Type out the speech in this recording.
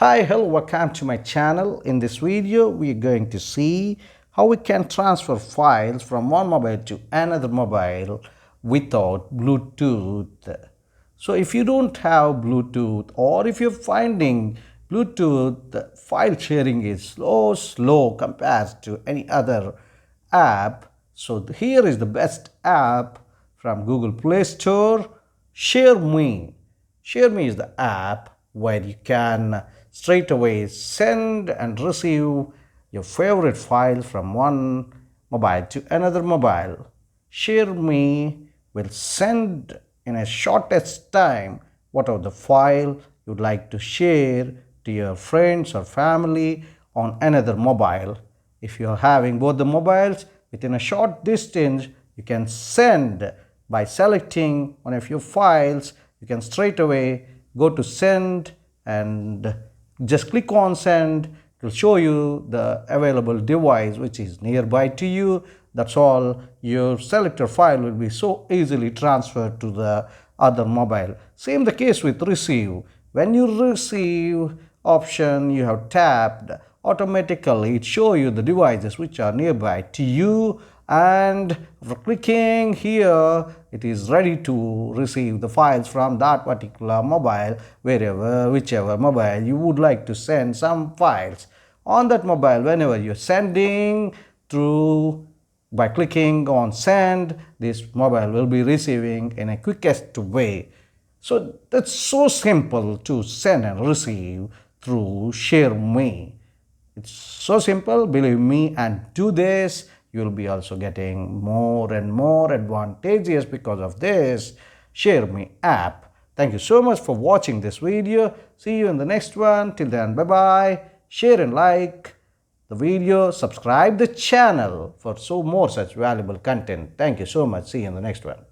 Hi, hello, welcome to my channel. In this video, we are going to see how we can transfer files from one mobile to another mobile without Bluetooth. So if you don't have Bluetooth, or if you're finding Bluetooth file sharing is slow compared to any other app, so here is the best app from Google Play Store, shareme. Shareme is the app where you can straight away send and receive your favorite files from one mobile to another mobile. Shareme will send in a shortest time whatever the file you'd like to share to your friends or family on another mobile. If you're having both the mobiles within a short distance, you can send by selecting one of your files. You can straight away go to send and just click on send. It will show you the available device which is nearby to you. That's all. Your selected file will be so easily transferred to the other mobile. Same the case with receive. When you receive option you have tapped, automatically it show you the devices which are nearby to you, and after clicking here it is ready to receive the files from that particular mobile, whichever mobile you would like to send some files on that mobile. Whenever you're sending through, by clicking on send, this mobile will be receiving in a quickest way. So that's so simple to send and receive through shareme. It's so simple, believe me, and do this. You'll be also getting more and more advantages because of this shareme app. Thank you so much for watching this video. See you in the next one. Till then, bye bye. Share and like the video. Subscribe the channel for so more such valuable content. Thank you so much. See you in the next one.